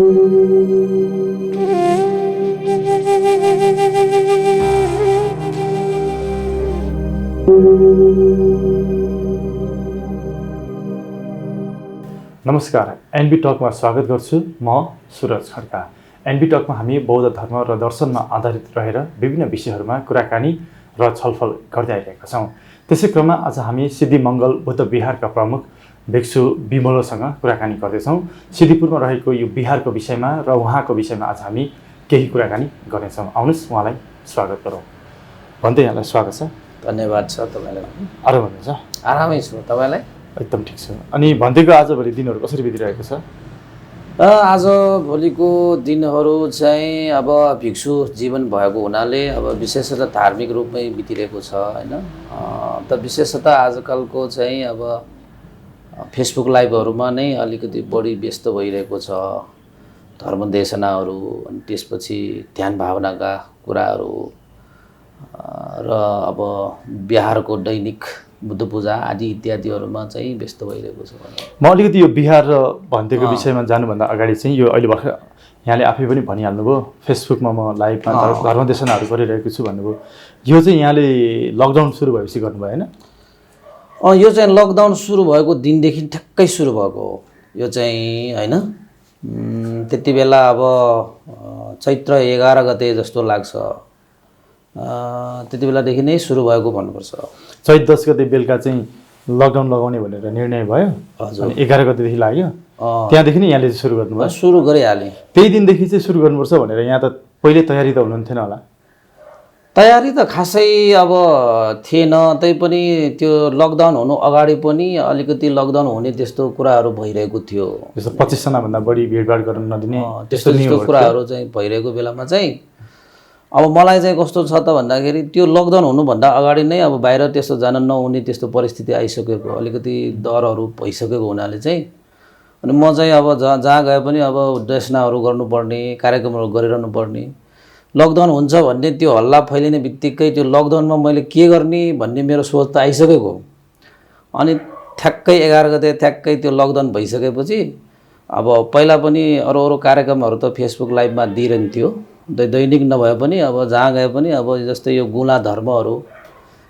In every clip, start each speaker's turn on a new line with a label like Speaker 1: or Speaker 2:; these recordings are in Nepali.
Speaker 1: नमस्कार, एनबी टकमा स्वागत गर्छु। म सुरज खड्का। एनबी टकमा हामी बौद्ध धर्म र दर्शनमा आधारित रहेर विभिन्न विषयहरूमा कुराकानी र छलफल गर्दै आइरहेका छौँ। त्यसै क्रममा आज हामी सिद्धिमङ्गल बुद्ध विहारका प्रमुख भिक्षु बिमलोसँग कुराकानी गर्दैछौँ। सिद्धिपुरमा रहेको यो विहारको विषयमा र उहाँको विषयमा आज हामी केही कुराकानी गर्नेछौँ। आउनुहोस् उहाँलाई स्वागत गरौँ। भन्दै यहाँलाई स्वागत छ।
Speaker 2: धन्यवाद छ तपाईँलाई।
Speaker 1: आराम हुनुहुन्छ?
Speaker 2: आरामै छु। तपाईँलाई?
Speaker 1: एकदम ठिक छ। अनि भन्दैको आजभोलि दिनहरू कसरी बितिरहेको छ?
Speaker 2: आज भोलिको दिनहरू चाहिँ अब भिक्षु जीवन भएको हुनाले अब विशेषतः धार्मिक रूपमै बितिरहेको छ होइन। त विशेषतः आजकलको चाहिँ अब फेसबुक लाइभहरूमा नै अलिकति बढी व्यस्त भइरहेको छ। धर्मदेशनाहरू अनि त्यसपछि ध्यान भावनाका कुराहरू र अब बिहारको दैनिक बुद्ध पूजा आदि इत्यादिहरूमा चाहिँ व्यस्त भइरहेको छ।
Speaker 1: म अलिकति यो बिहार र भन्तेको विषयमा जानुभन्दा अगाडि चाहिँ यो अहिले भर्खर यहाँले आफै पनि भनिहाल्नुभयो, फेसबुकमा म लाइभमा धर्मदेशनाहरू गरिरहेको छु भन्नुभयो। यो चाहिँ यहाँले लकडाउन सुरु भएपछि गर्नुभयो होइन?
Speaker 2: यो चाहिँ लकडाउन सुरु भएको दिनदेखि ठ्याक्कै सुरु भएको हो यो चाहिँ होइन। त्यति बेला अब चैत्र 11 गते जस्तो लाग्छ, त्यति बेलादेखि नै सुरु भएको भन्नुपर्छ।
Speaker 1: चैत 10 गते बेलुका चाहिँ लकडाउन लगाउने भनेर निर्णय भयो।
Speaker 2: हजुर।
Speaker 1: अनि 11 गतेदेखि लाग्यो। त्यहाँदेखि नै यहाँले सुरु गर्नुभयो?
Speaker 2: सुरु गरिहालेँ।
Speaker 1: त्यही दिनदेखि चाहिँ सुरु गर्नुपर्छ भनेर यहाँ त पहिले तयारी त हुनुहुन्थेन होला?
Speaker 2: तयारी त खासै अब थिएन, तैपनि त्यो लकडाउन हुनु अगाडि पनि अलिकति लकडाउन हुने त्यस्तो कुराहरू भइरहेको थियो।
Speaker 1: जस्तो 25 जनाभन्दा बढी भिडभाड गर्न नदिने
Speaker 2: त्यस्तो कुराहरू चाहिँ भइरहेको बेलामा चाहिँ अब मलाई चाहिँ कस्तो छ त भन्दाखेरि त्यो लकडाउन हुनुभन्दा अगाडि नै अब बाहिर त्यस्तो जान नहुने त्यस्तो परिस्थिति आइसकेको, अलिकति डरहरू भइसकेको हुनाले चाहिँ अनि म चाहिँ अब जहाँ गए पनि अब देशनाहरू गर्नुपर्ने, कार्यक्रमहरू गरिरहनु पर्ने। लकडाउन हुन्छ भन्ने त्यो हल्ला फैलिने बित्तिकै त्यो लकडाउनमा मैले के गर्ने भन्ने मेरो सोच त आइसकेको। अनि ठ्याक्कै 11 गते ठ्याक्कै त्यो लकडाउन भइसकेपछि अब पहिला पनि अरू कार्यक्रमहरू त फेसबुक लाइभमा दिइरहन्थ्यो, दैनिक नभए पनि अब जहाँ गए पनि अब जस्तै यो गुला धर्महरू,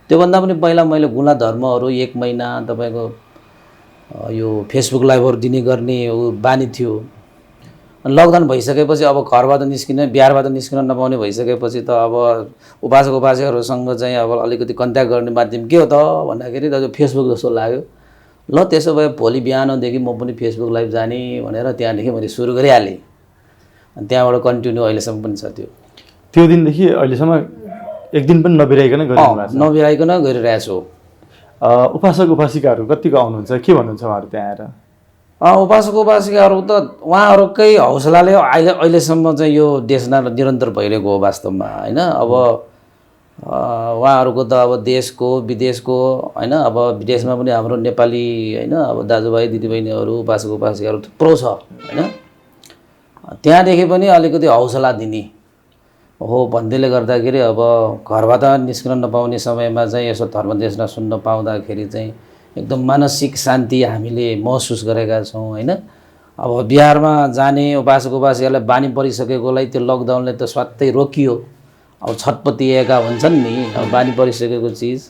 Speaker 2: त्योभन्दा पनि पहिला मैले गुला धर्महरू 1 महिना तपाईँको यो फेसबुक लाइभहरू दिने गर्ने बानी थियो। लकडाउन भइसकेपछि अब घरबाट निस्किन, बिहारबाट निस्किन नपाउने भइसकेपछि त अब उपासकहरूसँग चाहिँ अब अलिकति कन्ट्याक्ट गर्ने माध्यम के हो त भन्दाखेरि त फेसबुक जस्तो लाग्यो। ल त्यसो भए भोलि बिहानदेखि म पनि फेसबुक लाइभ जाने भनेर त्यहाँदेखि मैले सुरु गरिहालेँ। अनि त्यहाँबाट कन्टिन्यू अहिलेसम्म पनि छ त्यो।
Speaker 1: त्यो दिनदेखि अहिलेसम्म एक दिन पनि नबिराइकन गरिरहेको छ?
Speaker 2: नबिराइकन गरिरहेको छु।
Speaker 1: उपासक उपासिकाहरू कतिको आउनुहुन्छ, के भन्नुहुन्छ उहाँहरू त्यहाँ आएर?
Speaker 2: उपासक उपासिकाहरू त उहाँहरूकै हौसलाले अहिलेसम्म चाहिँ यो देशना निरन्तर भइरहेको हो वास्तवमा होइन। अब उहाँहरूको त अब देशको विदेशको होइन, अब विदेशमा पनि हाम्रो नेपाली होइन अब दाजुभाइ दिदीबहिनीहरू उपासक उपासिकाहरू थुप्रो छ होइन। त्यहाँदेखि पनि अलिकति हौसला दिने हो भन्दैले गर्दाखेरि अब घरबाट निस्किन नपाउने समयमा चाहिँ यसो धर्मदेशना सुन्न पाउँदाखेरि चाहिँ एकदम मानसिक शान्ति हामीले महसुस गरेका छौँ होइन। अब बिहारमा जाने उपासक उपासिकालाई बानी परिसकेकोलाई त्यो लकडाउनले त स्वात्तै रोकियो। अब छटपटिएका हुन्छन् नि अब बानी परिसकेको चिज।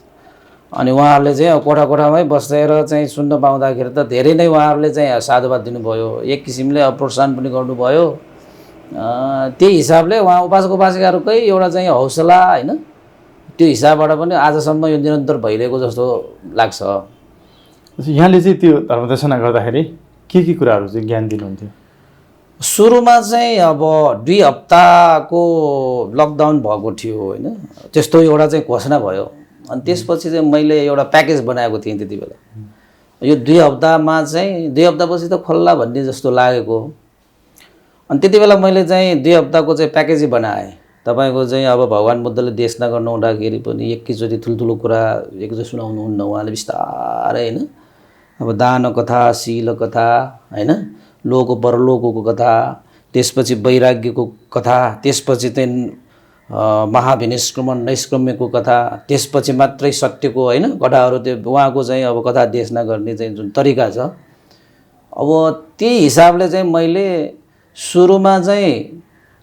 Speaker 2: अनि उहाँहरूले चाहिँ कोठामै बसेर चाहिँ सुन्न पाउँदाखेरि त धेरै नै उहाँहरूले चाहिँ साधुवाद दिनुभयो, एक किसिमले प्रोत्साहन पनि गर्नुभयो। त्यही हिसाबले उहाँ उपासक उपासिकाहरूकै एउटा चाहिँ हौसला होइन, त्यो हिसाबबाट पनि आजसम्म यो निरन्तर भइरहेको जस्तो लाग्छ।
Speaker 1: यहाँले चाहिँ त्यो धर्मदेशना गर्दाखेरि के कुराहरू चाहिँ ज्ञान दिनुहुन्थ्यो?
Speaker 2: सुरुमा चाहिँ अब 2 हप्ताको लकडाउन भएको थियो होइन, त्यस्तो एउटा चाहिँ घोषणा भयो। अनि त्यसपछि चाहिँ मैले एउटा प्याकेज बनाएको थिएँ त्यति बेला। यो 2 हप्तामा चाहिँ 2 हप्तापछि त खोल्ला भन्ने जस्तो लागेको। अनि त्यति बेला मैले चाहिँ 2 हप्ताको चाहिँ प्याकेजै बनाएँ। तपाईँको चाहिँ अब भगवान् बुद्धले देशना गर्नु हुँदाखेरि पनि एकैचोटि ठुल्ठुलो कुरा एकैचोटि सुनाउनुहुन्न। उहाँले बिस्तारै होइन अब दान कथा, शील कथा होइन, लोक परलोकको कथा, त्यसपछि वैराग्यको कथा, त्यसपछि चाहिँ महाविनिष्क्रमण नैष्क्रम्यको कथा, त्यसपछि मात्रै सत्यको होइन कथाहरू त्यो उहाँको चाहिँ अब कथा देशना गर्ने चाहिँ जुन तरिका छ, अब त्यही हिसाबले चाहिँ मैले सुरुमा चाहिँ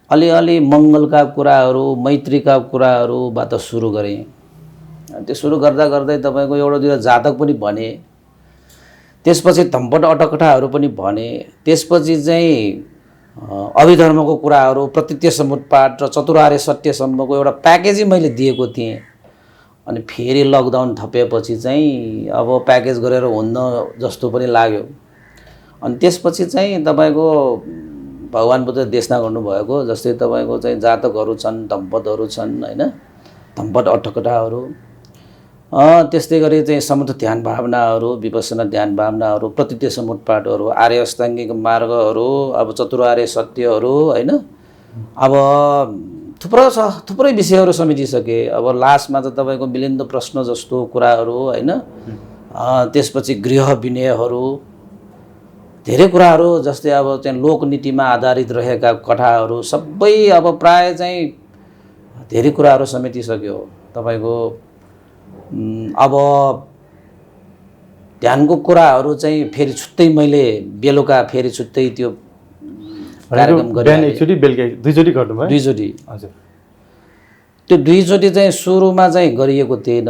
Speaker 2: अलिअलि मङ्गलका कुराहरू मैत्रीका कुराहरूबाट सुरु गरेँ। त्यो सुरु गर्दा गर्दै तपाईँको एउटा दुईवटा जातक पनि भने, त्यसपछि धम्पट अटकटाहरू पनि भने, त्यसपछि चाहिँ अभिधर्मको कुराहरू प्रतित्य समुत्पात र चतुरार्य सत्यसम्मको एउटा प्याकेजै मैले दिएको थिएँ। अनि फेरि लकडाउन थपेपछि चाहिँ अब प्याकेज गरेर हुन्न जस्तो पनि लाग्यो। अनि त्यसपछि चाहिँ तपाईँको भगवान् बुद्ध देशना गर्नुभएको जस्तै तपाईँको चाहिँ जातकहरू छन्, धम्पतहरू छन् होइन, धम्पट अटकटाहरू, त्यस्तै गरी चाहिँ समुद्र ध्यान भावनाहरू, विपස්සना ध्यान भावनाहरू, प्रतित्य समुत्पाटहरू, आर्य अष्टाङ्गिक मार्गहरू, अब चतुरार्य सत्यहरू होइन, अब थुप्रो छ, थुप्रै विषयहरू समेटिसके। अब लास्टमा त तपाईँको मिलिन्द प्रश्न जस्तो कुराहरू होइन, त्यसपछि गृह विनयहरू, धेरै कुराहरू जस्तै अब चाहिँ लोकनीतिमा आधारित रहेका कथाहरू सबै अब प्राय चाहिँ धेरै कुराहरू समेटिसक्यो। तपाईँको अब ध्यानको कुराहरू चाहिँ फेरि छुट्टै मैले बेलुका फेरि छुट्टै त्यो कार्यक्रम गरेँ।
Speaker 1: एकचोटि बेलुका दुईचोटि गर्नुभयो?
Speaker 2: दुईचोटि।
Speaker 1: हजुर।
Speaker 2: त्यो दुईचोटि चाहिँ सुरुमा चाहिँ गरिएको थिएन,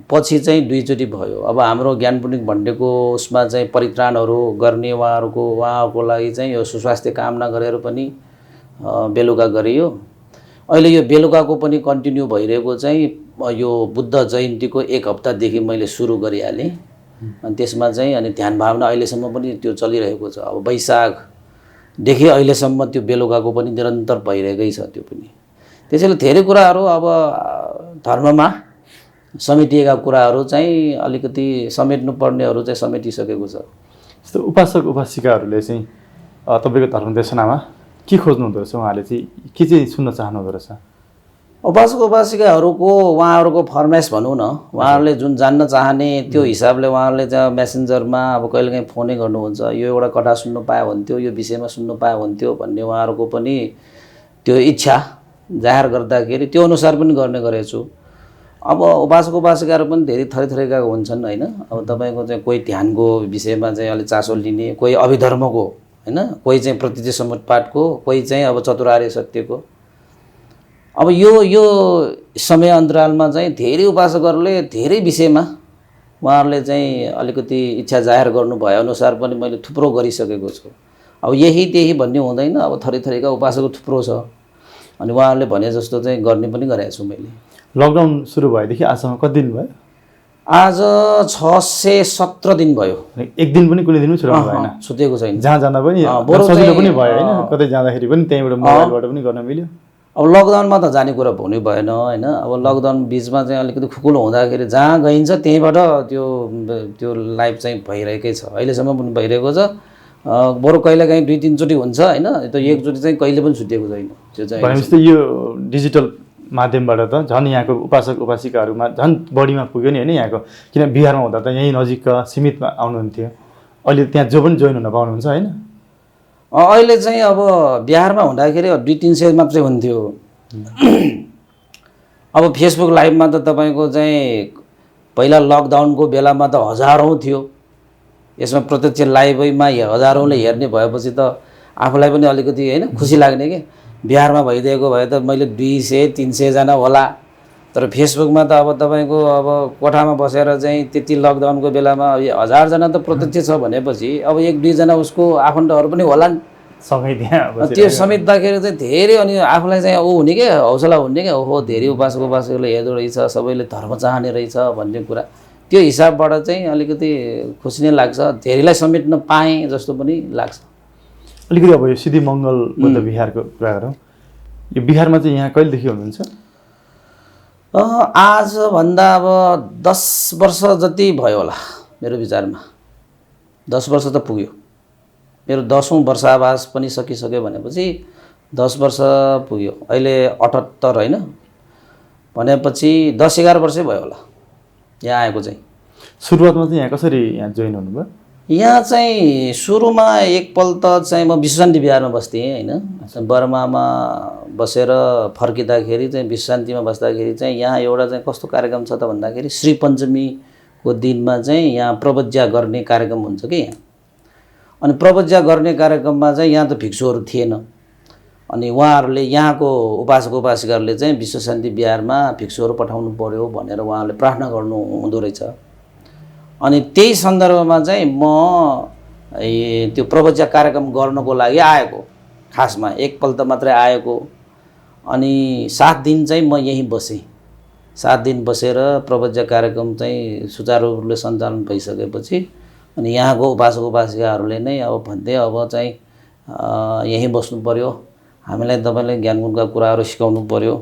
Speaker 2: पछि चाहिँ दुईचोटि भयो। अब हाम्रो ज्ञान पुण्डिक भण्डेको उसमा चाहिँ परित्राणहरू गर्ने उहाँहरूको लागि चाहिँ यो सुस्वास्थ्य कामना गरेर पनि बेलुका गरियो। अहिले यो बेलुकाको पनि कन्टिन्यू भइरहेको चाहिँ यो बुद्ध जयन्तीको एक हप्तादेखि मैले सुरु गरिहालेँ। अनि त्यसमा चाहिँ अनि ध्यान भावना अहिलेसम्म पनि त्यो चलिरहेको छ। अब वैशाखदेखि अहिलेसम्म त्यो बेलुकाको पनि निरन्तर भइरहेकै छ त्यो पनि। त्यसैले धेरै कुराहरू अब धर्ममा समेटिएका कुराहरू चाहिँ अलिकति समेट्नु पर्नेहरू चाहिँ समेटिसकेको छ।
Speaker 1: जस्तो उपासक उपासिकाहरूले चाहिँ तपाईँको धर्मदेशनामा के खोज्नु हुँदो रहेछ? उहाँले चाहिँ के चाहिँ सुन्न चाहनु हुँदो रहेछ?
Speaker 2: उपासक उपासिकाहरूको उहाँहरूको फरमाइस भनौँ न, उहाँहरूले जुन जान्न चाहने त्यो हिसाबले उहाँहरूले चाहिँ मेसेन्जरमा अब कहिलेकाहीँ फोनै गर्नुहुन्छ, यो एउटा कथा सुन्नु पायो हुन्थ्यो, यो विषयमा सुन्नु पायो हुन्थ्यो भन्ने उहाँहरूको पनि त्यो इच्छा जाहेर गर्दाखेरि त्यो अनुसार पनि गर्ने गरेछु। अब उपासक उपासिकाहरू पनि धेरै थरीका हुन्छन् होइन। अब तपाईँको चाहिँ कोही ध्यानको विषयमा चाहिँ अलिक चासो लिने, कोही अभिधर्मको होइन, कोही चाहिँ प्रतित्य समुत्पाटको, कोही चाहिँ अब चतुरार्य सत्यको। अब यो समय अन्तरालमा चाहिँ धेरै उपासकहरूले धेरै विषयमा उहाँहरूले चाहिँ अलिकति इच्छा जाहेर गर्नु भए अनुसार पनि मैले थुप्रो गरिसकेको छु। अब यही त्यही भन्ने हुँदैन, अब थरीका उपासकहरू थुप्रो छ। अनि उहाँहरूले भने जस्तो चाहिँ गर्ने पनि गरेको छु मैले।
Speaker 1: लकडाउन सुरु भएदेखि आजसम्म कति दिन भयो?
Speaker 2: आज 617 दिन भयो।
Speaker 1: एक दिन पनि कुनै दिन पनि छुटाउनु भएन?
Speaker 2: छुटेको छैन।
Speaker 1: जहाँ जाँदा पनि सजिलो पनि भयो होइन? कतै जाँदाखेरि पनि त्यहीँबाट मोबाइलबाट पनि गर्न मिल्यो।
Speaker 2: अब लकडाउनमा त जाने कुरा हुनै भएन होइन। अब लकडाउन बिचमा चाहिँ अलिकति खुकुलो हुँदाखेरि जहाँ गइन्छ त्यहीँबाट त्यो लाइभ चाहिँ भइरहेकै छ, अहिलेसम्म पनि भइरहेको छ। बरु कहिलेकाहीँ 2-3 चोटि हुन्छ होइन, त्यो एकचोटि चाहिँ कहिले पनि छुटेको छैन। त्यो चाहिँ
Speaker 1: भनेपछि यो डिजिटल माध्यमबाट त झन् यहाँको उपासक उपासिकाहरूमा झन् बढीमा पुग्यो नि होइन यहाँको। किन बिहारमा हुँदा त यहीँ नजिकका सीमितमा आउनुहुन्थ्यो, अहिले त्यहाँ जो पनि जोइन हुन पाउनुहुन्छ होइन?
Speaker 2: अहिले चाहिँ अब बिहारमा हुँदाखेरि 200-300 मात्रै हुन्थ्यो। अब फेसबुक लाइभमा त तपाईँको चाहिँ पहिला लकडाउनको बेलामा त हजारौँ थियो। यसमा प्रत्यक्ष लाइभमा हजारौँले हेर्ने भएपछि त आफूलाई पनि अलिकति होइन खुसी लाग्ने के। बिहारमा भइदिएको भए त मैले 200-300 जना होला, तर फेसबुकमा त अब तपाईँको अब कोठामा बसेर चाहिँ त्यति लकडाउनको बेलामा 1000 जना त प्रत्यक्ष छ भनेपछि अब 1-2 जना उसको आफन्तहरू पनि होलान्
Speaker 1: सँगै त्यहाँ।
Speaker 2: त्यो समेट्दाखेरि चाहिँ धेरै अनि आफूलाई चाहिँ हुने के हौसला हुने क्या, ओहो धेरै उपासक उपासकले हेर्दो रहेछ, सबैले धर्म चाहने रहेछ भन्ने कुरा। त्यो हिसाबबाट चाहिँ अलिकति खुसी नै लाग्छ, धेरैलाई समेट्न पाएँ जस्तो पनि लाग्छ।
Speaker 1: अलिकति अब यो सिद्धि मङ्गल बुद्ध विहारको कुरा गरौँ। यो बिहारमा चाहिँ यहाँ कहिलेदेखि हुनुहुन्छ?
Speaker 2: आजभन्दा अब 10 वर्ष जति भयो होला मेरो विचारमा। 10 वर्ष त पुग्यो। मेरो 10औँ वर्षावास पनि सकिसक्यो भनेपछि 10 वर्ष पुग्यो। अहिले 78 होइन भनेपछि 10-11 वर्षै भयो होला यहाँ आएको चाहिँ।
Speaker 1: सुरुवातमा चाहिँ यहाँ कसरी यहाँ जोइन हुनुभयो?
Speaker 2: यहाँ चाहिँ सुरुमा एकपल्ट चाहिँ म विश्वशान्ति विहारमा बस्थेँ होइन। बर्मामा बसेर फर्किँदाखेरि चाहिँ विश्वशान्तिमा बस्दाखेरि चाहिँ यहाँ एउटा चाहिँ कस्तो कार्यक्रम छ त भन्दाखेरि श्री पञ्चमीको दिनमा चाहिँ यहाँ प्रवज्या गर्ने कार्यक्रम हुन्छ कि यहाँ। अनि प्रवज्या गर्ने कार्यक्रममा चाहिँ यहाँ त भिक्षुहरू थिएन। अनि उहाँहरूले यहाँको उपासक उपासिकाहरूले चाहिँ विश्व शान्ति बिहारमा भिक्षुहरू पठाउनु पर्यो भनेर उहाँहरूले प्रार्थना गर्नु हुँदो रहेछ। अनि त्यही सन्दर्भमा चाहिँ म त्यो प्रवज्या कार्यक्रम गर्नको लागि आएको, खासमा एकपल्ट मात्रै आएको। अनि 7 दिन चाहिँ म यहीँ बसेँ। 7 दिन बसेर प्रवज्या कार्यक्रम चाहिँ सुचारू रूपले सञ्चालन भइसकेपछि अनि यहाँको उपासक उपासिकाहरूले नै अब भन्थे अब चाहिँ यहीँ बस्नु पर्यो, हामीलाई तपाईँले ज्ञानगुणका कुराहरू सिकाउनु पर्यो,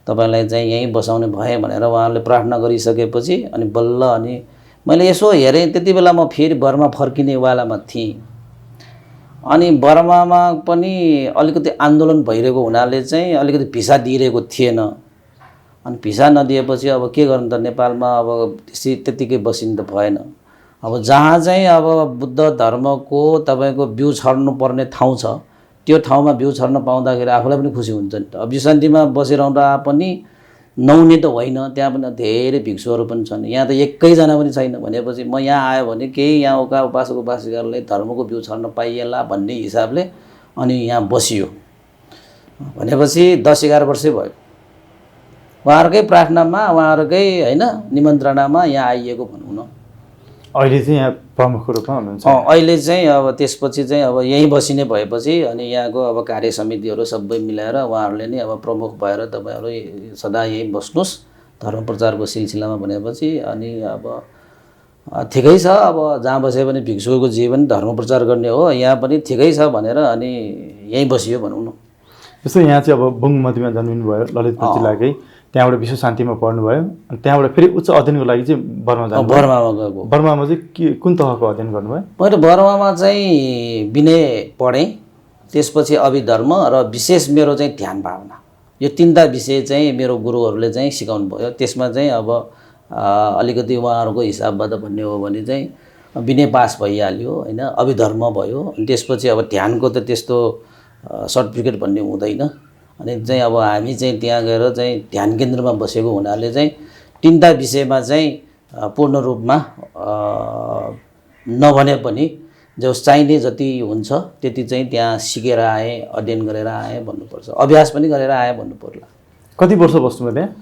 Speaker 2: तपाईँलाई चाहिँ यहीँ बसाउने भए भनेर उहाँहरूले प्रार्थना गरिसकेपछि अनि बल्ल अनि मैले यसो हेरेँ। त्यति बेला म फेरि बर्मा फर्किने वालामा थिएँ। अनि बर्मामा पनि अलिकति आन्दोलन भइरहेको हुनाले चाहिँ अलिकति भिसा दिइरहेको थिएन। अनि भिसा नदिएपछि अब के गर्नु त, नेपालमा अब त्यतिकै बसिनु त भएन। अब जहाँ चाहिँ अब बुद्ध धर्मको तपाईँको बिउ छर्नु पर्ने ठाउँ छ, त्यो ठाउँमा बिउ छर्न पाउँदाखेरि आफूलाई पनि खुसी हुन्छ नि त। अब विश्व शान्तिमा बसिरहँदा पनि नहुने त होइन, त्यहाँ पनि धेरै भिक्षुहरू पनि छन्, यहाँ त एकैजना पनि छैन भनेपछि म यहाँ आयो भने केही यहाँका उपासक उपासिकाहरूले धर्मको बिउ छर्न पाइएला भन्ने हिसाबले अनि यहाँ बसियो। भनेपछि 10-11 वर्षै भयो। उहाँहरूकै प्रार्थनामा, उहाँहरूकै होइन निमन्त्रणामा यहाँ आइएको भनौँ न।
Speaker 1: अहिले चाहिँ यहाँ प्रमुख रूपमा हुनुहुन्छ?
Speaker 2: अहिले चाहिँ अब त्यसपछि चाहिँ अब यहीँ बसिने भएपछि अनि यहाँको अब कार्य समितिहरू सबै मिलाएर उहाँहरूले नै अब प्रमुख भएर तपाईँहरू सदा यहीँ बस्नुहोस् धर्म प्रचारको सिलसिलामा भनेपछि अनि अब ठिकै छ। अब जहाँ बसे पनि भिक्षुको जीवन धर्म प्रचार गर्ने हो, यहाँ पनि ठिकै छ भनेर अनि यहीँ बसियो भनौँ न।
Speaker 1: जस्तो यहाँ चाहिँ अब बुङमतीमा जन्मिनु भयो, ललितपुर जिल्लाकै, त्यहाँबाट विश्व शान्तिमा पढ्नुभयो। अनि त्यहाँबाट फेरि उच्च अध्ययनको लागि चाहिँ बर्मा जानुभयो?
Speaker 2: बर्मामा गएको।
Speaker 1: बर्मामा चाहिँ के कुन तहको अध्ययन गर्नुभयो?
Speaker 2: मैले बर्मामा चाहिँ विनय पढेँ, त्यसपछि अभिधर्म र विशेष मेरो चाहिँ ध्यान भावना, यो 3टा विषय चाहिँ मेरो गुरुहरूले चाहिँ सिकाउनु भयो। त्यसमा चाहिँ अब अलिकति उहाँहरूको हिसाबबाट भन्ने हो भने चाहिँ विनय पास भइहाल्यो होइन, अभिधर्म भयो। अनि त्यसपछि अब ध्यानको त त्यस्तो सर्टिफिकेट भन्ने हुँदैन। अनि चाहिँ अब हामी चाहिँ त्यहाँ गएर चाहिँ ध्यान केन्द्रमा बसेको हुनाले चाहिँ 3टा विषयमा चाहिँ पूर्ण रूपमा नभने पनि जो चाहिने जति हुन्छ त्यति चाहिँ त्यहाँ सिकेर आएँ, अध्ययन गरेर आएँ भन्नुपर्छ, अभ्यास पनि गरेर आएँ भन्नु पर्ला।
Speaker 1: कति वर्ष बस्नुभयो त्यहाँ?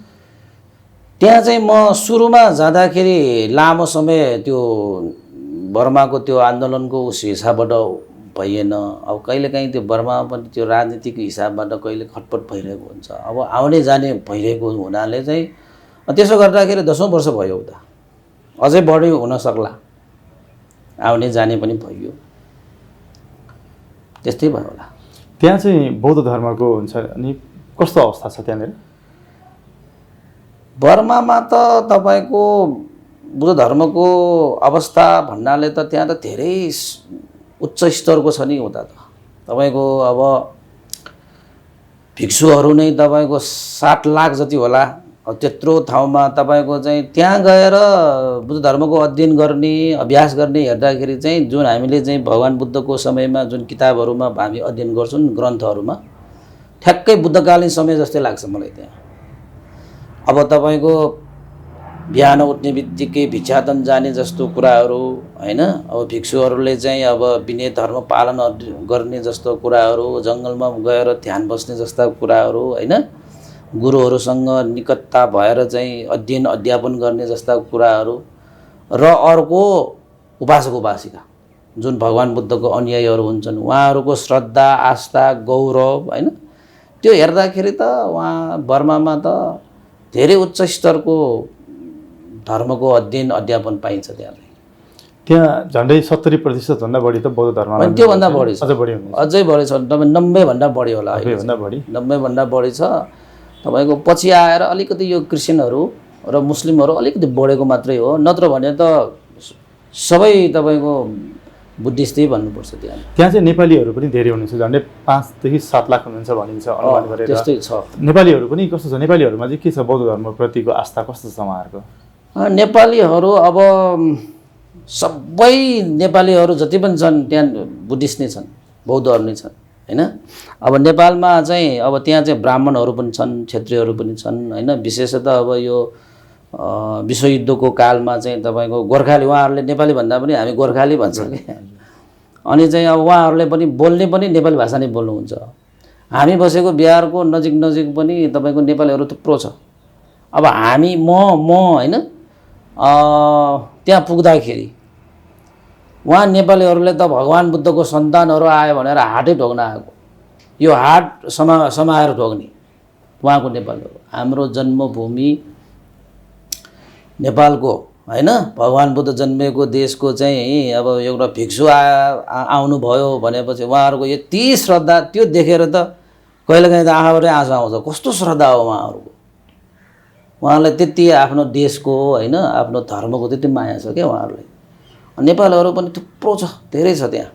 Speaker 2: त्यहाँ चाहिँ म सुरुमा जाँदाखेरि लामो समय त्यो बर्माको त्यो आन्दोलनको उस हिसाबबाट भइएन। अब कहिलेकाहीँ त्यो बर्मामा पनि त्यो राजनीतिक हिसाबबाट कहिले खटपट भइरहेको हुन्छ, अब आउने जाने भइरहेको हुनाले चाहिँ त्यसो गर्दाखेरि 10औं वर्ष भयो उता, अझै बढी हुन सक्ला, आउने जाने पनि भयो, त्यस्तै भयो होला।
Speaker 1: त्यहाँ चाहिँ बौद्ध धर्मको हुन्छ अनि कस्तो अवस्था छ त्यहाँनिर?
Speaker 2: बर्मामा त तपाईँको बुद्ध धर्मको अवस्था भन्नाले त त्यहाँ त धेरै उच्च स्तरको छ नि उता त। तपाईँको अब भिक्षुहरू नै तपाईँको 60 लाख जति होला। अब त्यत्रो ठाउँमा तपाईँको चाहिँ त्यहाँ गएर बुद्ध धर्मको अध्ययन गर्ने, अभ्यास गर्ने हेर्दाखेरि चाहिँ जुन हामीले चाहिँ भगवान् बुद्धको समयमा जुन किताबहरूमा हामी अध्ययन गर्छौँ ग्रन्थहरूमा, ठ्याक्कै बुद्धकालीन समय जस्तै लाग्छ मलाई त्यहाँ। अब तपाईँको बिहान उठ्ने बित्तिकै भिक्षाटन जाने जस्तो कुराहरू होइन, अब भिक्षुहरूले चाहिँ अब विनय धर्म पालन गर्ने जस्तो कुराहरू, जङ्गलमा गएर ध्यान बस्ने जस्ता कुराहरू होइन, गुरुहरूसँग निकटता भएर चाहिँ अध्ययन अध्यापन गर्ने जस्ता कुराहरू, र अर्को उपासक उपासिका जुन भगवान् बुद्धको अनुयायीहरू हुन्छन् उहाँहरूको श्रद्धा आस्था गौरव होइन, त्यो हेर्दाखेरि त उहाँ बर्मामा त धेरै उच्च स्तरको धर्मको अध्ययन अध्यापन पाइन्छ त्यहाँ।
Speaker 1: त्यहाँ झन्डै 70% भन्दा बढी त बौद्ध धर्म,
Speaker 2: अनि त्योभन्दा बढी छ, अझै बढी छ, 90 भन्दा बढी होला, 90 भन्दा बढी छ। तपाईँको पछि आएर अलिकति यो क्रिस्चियनहरू र मुस्लिमहरू अलिकति बढेको मात्रै हो, नत्र भने त सबै तपाईँको बुद्धिस्टै भन्नुपर्छ त्यहाँ।
Speaker 1: त्यहाँ चाहिँ नेपालीहरू पनि धेरै हुनुहुन्छ, झन्डै 5 देखि 7 लाख हुनुहुन्छ भनिन्छ अनुमान गरेर।
Speaker 2: त्यस्तै छ।
Speaker 1: नेपालीहरू पनि कस्तो छ? नेपालीहरूमा चाहिँ के छ बौद्ध धर्मप्रतिको आस्था कस्तो छ उहाँहरूको?
Speaker 2: नेपालीहरू अब सबै नेपालीहरू जति पनि छन् त्यहाँ बुद्धिस्ट नै छन्, बौद्धहरू नै छन् होइन। अब नेपालमा चाहिँ अब त्यहाँ चाहिँ ब्राह्मणहरू पनि छन्, क्षत्रियहरू पनि छन् होइन। विशेषतः अब यो विश्वयुद्धको कालमा चाहिँ तपाईँको गोर्खाली, उहाँहरूले नेपाली भन्दा पनि हामी गोर्खाली भन्छ कि, अनि चाहिँ अब उहाँहरूले पनि बोल्ने पनि नेपाली भाषा नै बोल्नुहुन्छ। हामी बसेको बिहारको नजिक पनि तपाईँको नेपालीहरू थुप्रो छ। अब हामी म होइन त्यहाँ पुग्दाखेरि उहाँ नेपालीहरूले त भगवान् बुद्धको सन्तानहरू आयो भनेर हाटै ढोग्न आएको, यो हाट समाएर ढोग्ने उहाँको नेपालीहरू। हाम्रो जन्मभूमि नेपालको होइन, भगवान् बुद्ध जन्मेको देशको चाहिँ अब एउटा भिक्षु आउनुभयो भनेपछि उहाँहरूको यति श्रद्धा, त्यो देखेर त कहिलेकाहीँ त आँखाबाटै आँसु आउँछ। कस्तो श्रद्धा हो उहाँहरूको, उहाँलाई त्यति आफ्नो देशको होइन आफ्नो धर्मको त्यति माया छ क्या उहाँहरूलाई। नेपालहरू पनि थुप्रो छ, धेरै छ त्यहाँ।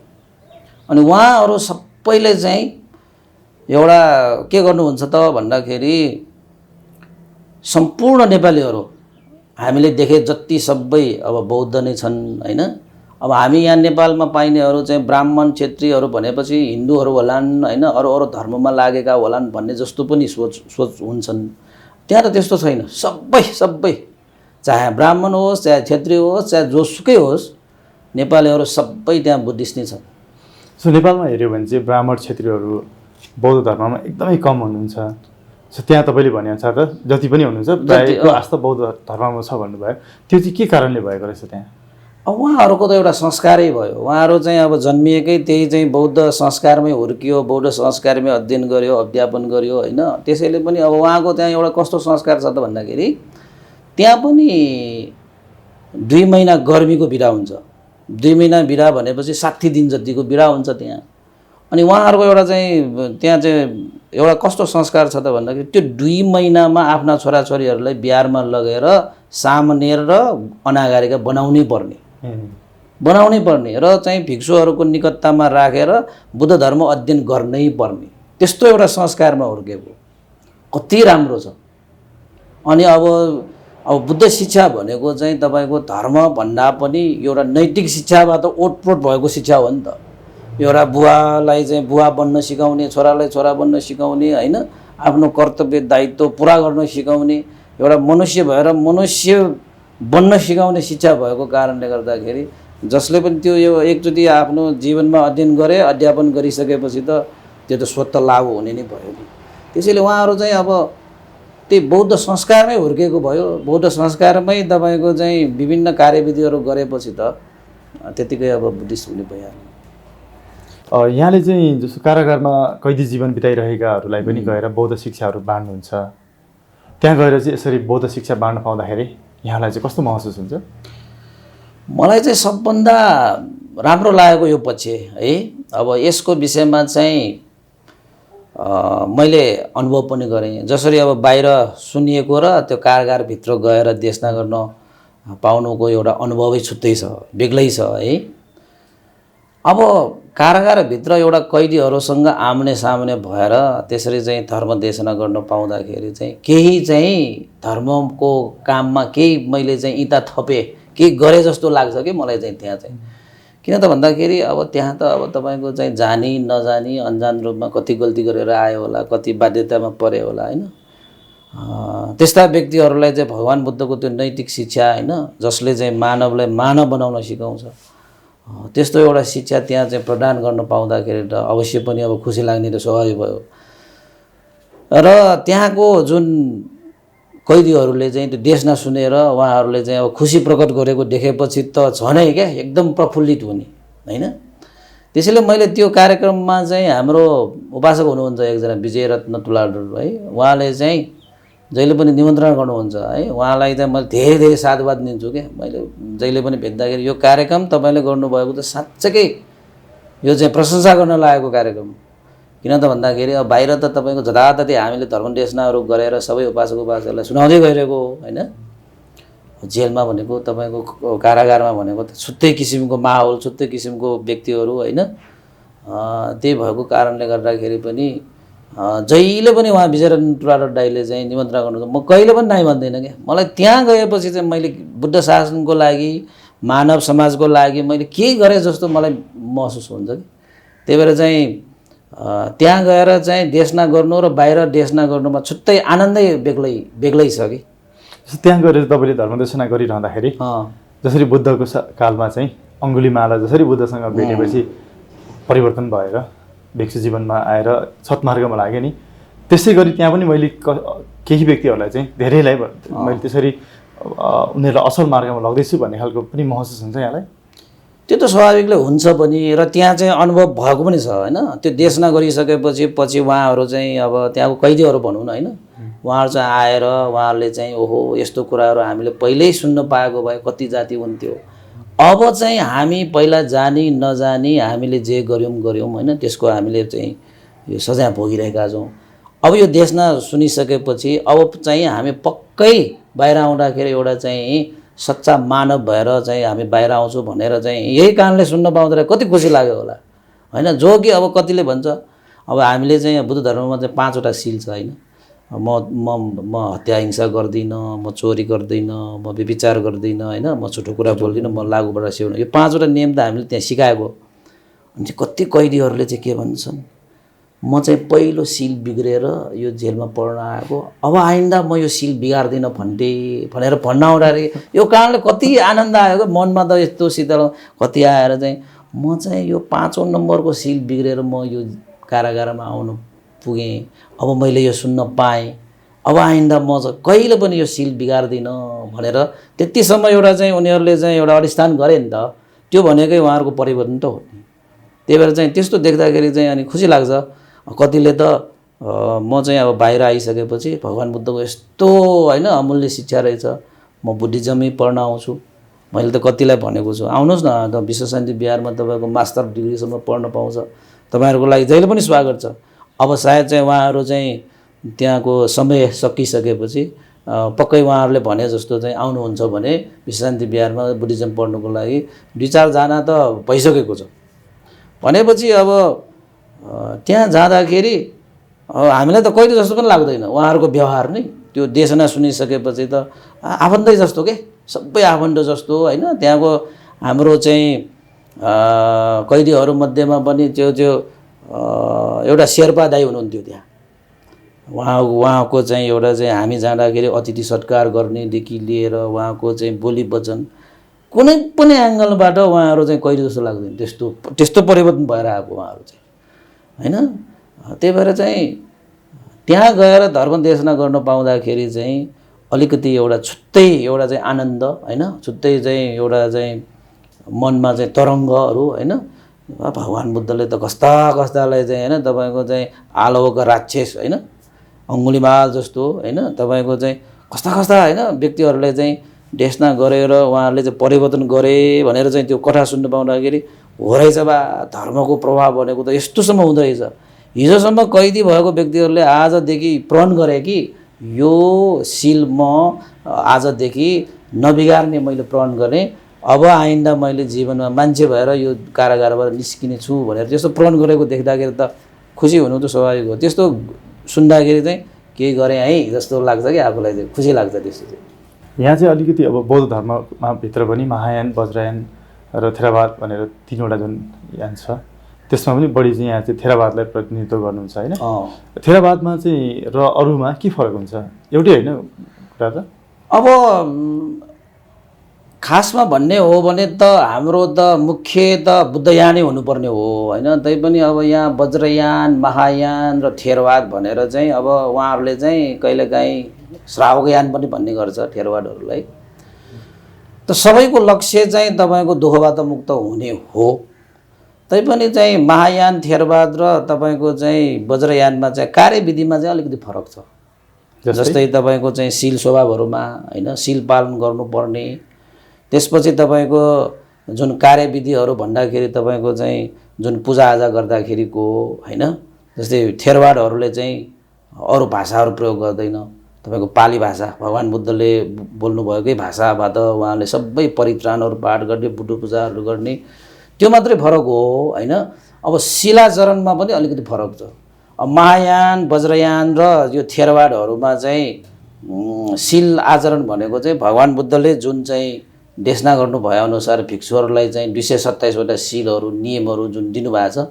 Speaker 2: अनि उहाँहरू सबैले चाहिँ एउटा के गर्नुहुन्छ त भन्दाखेरि सम्पूर्ण नेपालीहरू हामीले देखे जति सबै अब बौद्ध नै छन् होइन। अब हामी यहाँ नेपालमा पाइनेहरू चाहिँ ब्राह्मण क्षेत्रीहरू भनेपछि हिन्दूहरू होलान् होइन, अरू धर्ममा लागेका होलान् भन्ने जस्तो पनि सोच हुन्छन्। त्यहाँ त त्यस्तो छैन। सबै चाहे ब्राह्मण होस्, चाहे क्षेत्री होस्, चाहे जोसुकै होस्, नेपालीहरू सबै त्यहाँ बुद्धिस्ट नै छन्।
Speaker 1: सो नेपालमा हेऱ्यो भने चाहिँ ब्राह्मण क्षेत्रीहरू बौद्ध धर्ममा एकदमै कम हुनुहुन्छ। सो त्यहाँ तपाईँले भनेअनुसार त जति पनि हुनुहुन्छ प्रायःको आस्था बौद्ध धर्ममा छ भन्नुभयो। त्यो चाहिँ के कारणले भएको रहेछ त्यहाँ?
Speaker 2: अब उहाँहरूको त एउटा संस्कारै भयो। उहाँहरू चाहिँ अब जन्मिएकै त्यही चाहिँ बौद्ध संस्कारमै हुर्कियो, बौद्ध संस्कारमै अध्ययन गर्यो, अध्यापन गर्यो होइन। त्यसैले पनि अब उहाँको त्यहाँ एउटा कस्तो संस्कार छ त भन्दाखेरि त्यहाँ पनि 2 महिना गर्मीको बिदा हुन्छ। 2 महिना बिदा भनेपछि 60 दिन जतिको बिदा हुन्छ त्यहाँ। अनि उहाँहरूको एउटा चाहिँ त्यहाँ चाहिँ एउटा कस्तो संस्कार छ त भन्दाखेरि त्यो 2 महिनामा आफ्ना छोराछोरीहरूलाई बिहारमा लगेर सामनेर र अनागारिका बनाउनै पर्ने र चाहिँ भिक्षुहरूको निकटतामा राखेर बुद्ध धर्म अध्ययन गर्नै पर्ने, त्यस्तो एउटा संस्कारमा हुर्केको। कति राम्रो छ। अनि अब बुद्ध शिक्षा भनेको चाहिँ तपाईँको धर्म भन्दा पनि एउटा नैतिक शिक्षाबाट ओतप्रोत भएको शिक्षा हो नि त। एउटा बुवालाई चाहिँ बुवा बन्न सिकाउने, छोरालाई छोरा बन्न सिकाउने होइन, आफ्नो कर्तव्य दायित्व पुरा गर्न सिकाउने, एउटा मनुष्य भएर मनुष्य बन्न सिकाउने शिक्षा भएको कारणले गर्दाखेरि जसले पनि त्यो यो एकचोटि आफ्नो जीवनमा अध्ययन गरे, अध्यापन गरिसकेपछि त त्यो त स्वतः लागु हुने नै भयो नि। त्यसैले उहाँहरू चाहिँ अब त्यही बौद्ध संस्कारमै हुर्केको भयो। बौद्ध संस्कारमै तपाईँको चाहिँ विभिन्न कार्यविधिहरू गरेपछि त त्यतिकै अब बुद्धिस्ट हुने भइहाल्यो।
Speaker 1: यहाँले चाहिँ जस्तो कारागारमा कैदी जीवन बिताइरहेकाहरूलाई पनि गएर बौद्ध शिक्षाहरू बाँड्नुहुन्छ। त्यहाँ गएर चाहिँ यसरी बौद्ध शिक्षा बाँड्न पाउँदाखेरि यहाँलाई चाहिँ कस्तो महसुस हुन्छ?
Speaker 2: मलाई चाहिँ सबभन्दा राम्रो लागेको यो पक्ष है। अब यसको विषयमा चाहिँ मैले अनुभव पनि गरेँ। जसरी अब बाहिर सुनिएको र त्यो कारागारभित्र गएर देशना गर्न पाउनुको एउटा अनुभवै छुट्टै छ, बेग्लै छ है। अब कारागारभित्र एउटा कैदीहरूसँग आम्ने सामने भएर त्यसरी चाहिँ धर्म देशना गर्न पाउँदाखेरि चाहिँ केही चाहिँ धर्मको काममा केही मैले चाहिँ इँटा थपेँ, केही गरे जस्तो लाग्छ कि मलाई चाहिँ त्यहाँ चाहिँ। किन त भन्दाखेरि अब त्यहाँ त अब तपाईँको चाहिँ जानी नजानी अन्जान रूपमा कति गल्ती गरेर आयो होला, कति बाध्यतामा परे होला होइन। त्यस्ता व्यक्तिहरूलाई चाहिँ भगवान् बुद्धको त्यो नैतिक शिक्षा होइन, जसले चाहिँ मानवलाई मानव बनाउन सिकाउँछ, त्यस्तो एउटा शिक्षा त्यहाँ चाहिँ प्रदान गर्न पाउँदाखेरि त अवश्य पनि अब खुसी लाग्ने त स्वाभाविक भयो। र त्यहाँको जुन कैदीहरूले चाहिँ त्यो देश नसुनेर उहाँहरूले चाहिँ अब खुसी प्रकट गरेको देखेपछि त झनै क्या एकदम प्रफुल्लित हुने होइन। त्यसैले मैले त्यो कार्यक्रममा चाहिँ हाम्रो उपासक हुनुहुन्छ एकजना विजय रत्न तुलाडर है, उहाँले चाहिँ जहिले पनि निमन्त्रण गर्नुहुन्छ है। उहाँलाई चाहिँ मैले धेरै साधुवाद दिन्छु क्या। मैले जहिले पनि भेट्दाखेरि यो कार्यक्रम तपाईँले गर्नुभएको त साँच्चैकै यो चाहिँ प्रशंसा गर्न लागेको कार्यक्रम। किन त भन्दाखेरि अब बाहिर त तपाईँको जताततै हामीले धर्मदेशनाहरू गरेर सबै उपासकहरूलाई सुनाउँदै गइरहेको होइन। जेलमा भनेको तपाईँको कारागारमा भनेको त छुट्टै किसिमको माहौल, छुट्टै किसिमको व्यक्तिहरू होइन। त्यही भएको कारणले गर्दाखेरि पनि जहिले पनि उहाँ विजयरत्न तुलाडर दाइले चाहिँ निमन्त्रणा गर्नुहुन्छ, म कहिले पनि नाइ भन्दैन क्या। मलाई त्यहाँ गएपछि चाहिँ मैले बुद्ध शासनको लागि, मानव समाजको लागि मैले केही गरेँ जस्तो मलाई महसुस हुन्छ कि। त्यही भएर चाहिँ त्यहाँ गएर चाहिँ देशना गर्नु र बाहिर देशना गर्नुमा छुट्टै आनन्दै बेग्लै छ कि।
Speaker 1: त्यहाँ गएर तपाईँले धर्मदेशना गरिरहँदाखेरि जसरी बुद्धको कालमा चाहिँ अङ्गुलीमाला जसरी बुद्धसँग भेटेपछि परिवर्तन भएर व्यक्ति जीवनमा आएर सत्मार्गमा लाग्यो नि, त्यसै गरी त्यहाँ पनि मैले केही व्यक्तिहरूलाई चाहिँ धेरैलाई मैले त्यसरी उनीहरूलाई असल मार्गमा लग्दैछु भन्ने खालको पनि महसुस हुन्छ यहाँलाई?
Speaker 2: त्यो त स्वाभाविकले हुन्छ पनि, र त्यहाँ चाहिँ अनुभव भएको पनि छ होइन। त्यो देशना गरिसकेपछि पछि उहाँहरू चाहिँ अब त्यहाँको कैदीहरू भनौँ न होइन, उहाँहरू चाहिँ आएर उहाँहरूले चाहिँ ओहो यस्तो कुराहरू हामीले पहिल्यै सुन्न पाएको भए कति जाति हुन्थ्यो, अब चाहिँ हामी पहिला जानी नजानी हामीले जे गऱ्यौँ होइन, त्यसको हामीले चाहिँ यो सजाय भोगिरहेका छौँ। अब यो देशना सुनिसकेपछि अब चाहिँ हामी पक्कै बाहिर आउँदाखेरि एउटा चाहिँ सच्चा मानव भएर चाहिँ हामी बाहिर आउँछौँ भनेर चाहिँ यही कारणले सुन्न पाउँदाखेरि कति खुसी लाग्यो होला होइन। जो कि अब कतिले भन्छ अब हामीले चाहिँ बुद्ध धर्ममा चाहिँ 5वटा सिल छ होइन, म म म हत्या हिंसा गर्दिनँ, म चोरी गर्दिनँ, म व्यभिचार गर्दिनँ होइन, म झुटो कुरा बोल्दिनँ, म लागुबाट सेउन, यो 5वटा नियम त हामीले त्यहाँ सिकाएको। अनि चाहिँ कति कैदीहरूले चाहिँ के भन्छन्, म चाहिँ पहिलो सिल बिग्रेर यो जेलमा पढ्न आएको, अब आइन्दा म यो सिल बिगार्दिनँ भनेर भन्न आउँदाखेरि यो कारणले कति आनन्द आयो क्या मनमा, त यस्तो शीतल कति आएर चाहिँ म चाहिँ यो 5औं नम्बरको सिल बिग्रेर म यो कारागारमा आउनु पुगेँ, अब मैले यो सुन्न पाएँ, अब आइन्दा म चाहिँ कहिले पनि यो सिल बिगार्दिनँ भनेर त्यतिसम्म एउटा चाहिँ उनीहरूले चाहिँ एउटा अधिष्ठान गरे नि त। त्यो भनेकै उहाँहरूको परिवर्तन त हो नि। त्यही भएर चाहिँ त्यस्तो देख्दाखेरि चाहिँ अनि खुसी लाग्छ। कतिले त म चाहिँ अब बाहिर आइसकेपछि भगवान् बुद्धको यस्तो होइन अमूल्य शिक्षा रहेछ, म बुद्धिज्मै पढ्न आउँछु। मैले त कतिलाई भनेको छु आउनुहोस् न त विश्व शान्ति बिहारमा तपाईँको मास्टर डिग्रीसम्म पढ्न पाउँछ, तपाईँहरूको लागि जहिले पनि स्वागत छ। अब सायद चाहिँ उहाँहरू चाहिँ त्यहाँको समय सकिसकेपछि पक्कै उहाँहरूले भने जस्तो चाहिँ आउनुहुन्छ भने विश्व शान्ति बिहारमा बुद्धिज्म पढ्नुको लागि 2-4 जना त भइसकेको छ भनेपछि अब त्यहाँ जाँदाखेरि हामीलाई त कहिले जस्तो पनि लाग्दैन उहाँहरूको व्यवहार नै। त्यो देशना सुनिसकेपछि त आफन्तै जस्तो के, सबै आफन्त जस्तो होइन। त्यहाँको हाम्रो चाहिँ कैदीहरूमध्येमा पनि त्यो एउटा शेर्पा दाइ हुनुहुन्थ्यो त्यहाँ, उहाँको चाहिँ एउटा चाहिँ हामी जाँदाखेरि अतिथि सत्कार गर्नेदेखि लिएर उहाँको चाहिँ बोली वचन कुनै पनि एङ्गलबाट उहाँहरू चाहिँ कैदी जस्तो लाग्दैन, त्यस्तो परिवर्तन भएर आएको उहाँहरू चाहिँ होइन। त्यही भएर चाहिँ त्यहाँ गएर धर्म देशना गर्न पाउँदाखेरि चाहिँ अलिकति एउटा छुट्टै एउटा चाहिँ आनन्द होइन, छुट्टै चाहिँ एउटा चाहिँ मनमा चाहिँ तरङ्गहरू होइन। भगवान् बुद्धले त कस्ता कस्तालाई चाहिँ होइन तपाईँको चाहिँ आलोक राक्षस होइन, अङ्गुलीमाल जस्तो होइन, तपाईँको चाहिँ कस्ता कस्ता होइन व्यक्तिहरूलाई चाहिँ देशना गरेर उहाँहरूले चाहिँ परिवर्तन गरे भनेर चाहिँ त्यो कथा सुन्न पाउँदाखेरि हो रहेछ बा धर्मको प्रभाव भनेको त यस्तोसम्म हुँदो रहेछ। हिजोसम्म कैदी भएको व्यक्तिहरूले आजदेखि प्रण गरे कि यो सिल म आजदेखि नबिगार्ने मैले प्रण गरेँ, अब आइन्दा मैले जीवनमा मान्छे भएर यो कारागारबाट निस्किने छु भनेर त्यस्तो प्रण गरेको देख्दाखेरि त खुसी हुनु त स्वाभाविक हो। त्यस्तो सुन्दाखेरि चाहिँ केही गरेँ है जस्तो लाग्छ कि आफूलाई चाहिँ खुसी लाग्छ त्यस्तो चाहिँ।
Speaker 1: यहाँ चाहिँ अलिकति अब बौद्ध धर्ममा भित्र पनि महायान, वज्रयान र थेरावाद भनेर 3वटा जुन यान छ त्यसमा पनि बढी चाहिँ यहाँ चाहिँ थेरावादलाई प्रतिनिधित्व गर्नुहुन्छ होइन। थेरावादमा चाहिँ र अरूमा के फरक हुन्छ? एउटै होइन कुरा त?
Speaker 2: अब खासमा भन्ने हो भने त हाम्रो त मुख्य त बुद्धयानै हुनुपर्ने हो होइन। तैपनि अब यहाँ वज्रयान, महायान र थेरवाद भनेर चाहिँ अब उहाँहरूले चाहिँ कहिलेकाहीँ श्रावकयान पनि भन्ने गर्छ थेरवादहरूलाई। त सबैको लक्ष्य चाहिँ तपाईँको दुःखबाट मुक्त हुने हो। तैपनि चाहिँ महायान, थेरवाद र तपाईँको चाहिँ वज्रयानमा चाहिँ कार्यविधिमा चाहिँ अलिकति फरक छ। जस्तै तपाईँको चाहिँ शील स्वभावहरूमा होइन, शील पालन गर्नुपर्ने, त्यसपछि तपाईँको जुन कार्यविधिहरू भन्दाखेरि तपाईँको चाहिँ जुन पूजाआजा गर्दाखेरिको होइन, जस्तै थेरवादहरूले चाहिँ अरू भाषाहरू प्रयोग गर्दैन, तपाईँको पाली भाषा भगवान् बुद्धले बोल्नुभएकै भाषाबाट उहाँले सबै परित्राणहरू पाठ गर्ने, बुद्ध पूजाहरू गर्ने, त्यो मात्रै फरक हो होइन। अब शिलाचरणमा पनि अलिकति फरक छ। अब महायान, वज्रयान र यो थेरवादहरूमा चाहिँ शील आचरण भनेको चाहिँ भगवान् बुद्धले जुन चाहिँ देशना गर्नु भएअनुसार भिक्षुहरूलाई चाहिँ 227वटा शीलहरू, नियमहरू जुन दिनुभएको छ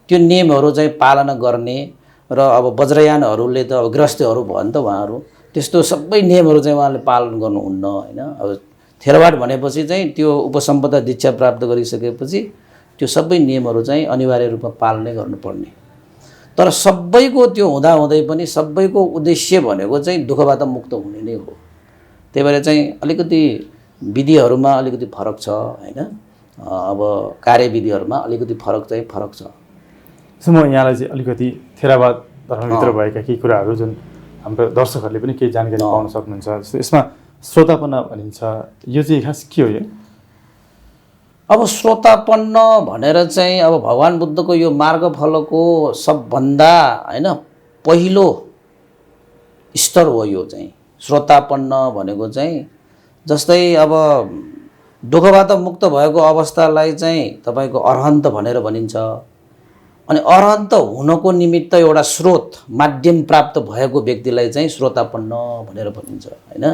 Speaker 2: त्यो नियमहरू चाहिँ पालना गर्ने। र अब वज्रयानहरूले त अब गृहस्थहरू भयो नि त, उहाँहरू त्यस्तो सबै नियमहरू चाहिँ उहाँले पालन गर्नुहुन्न होइन। अब थेरवाद भनेपछि चाहिँ त्यो उपसम्पदा दीक्षा प्राप्त गरिसकेपछि त्यो सबै नियमहरू चाहिँ अनिवार्य रूपमा पालनै गर्नुपर्ने। तर सबैको त्यो हुँदाहुँदै पनि सबैको उद्देश्य भनेको चाहिँ दुःखबाट मुक्त हुने नै हो। त्यही भएर चाहिँ अलिकति विधिहरूमा अलिकति फरक छ हैन, अब कार्यविधिहरूमा अलिकति फरक छ।
Speaker 1: सो म यहाँलाई चाहिँ अलिकति थेरावाद धर्मभित्र भएका केही कुराहरू जुन हाम्रो दर्शकहरूले पनि केही जानकारी पाउन सक्नुहुन्छ। जस्तो यसमा श्रोतापन्न भनिन्छ, यो चाहिँ खास के हो? यो
Speaker 2: अब श्रोतापन्न भनेर चाहिँ अब भगवान् बुद्धको यो मार्गफलको सबभन्दा हैन पहिलो स्तर हो यो चाहिँ। श्रोतापन्न भनेको चाहिँ जस्तै अब दुःखबाट मुक्त भएको अवस्थालाई चाहिँ तपाईँको अरहन्त भनेर भनिन्छ। अनि अरहन्त हुनको निमित्त एउटा स्रोत माध्यम प्राप्त भएको व्यक्तिलाई चाहिँ श्रोतापन्न भनेर भनिन्छ हैन।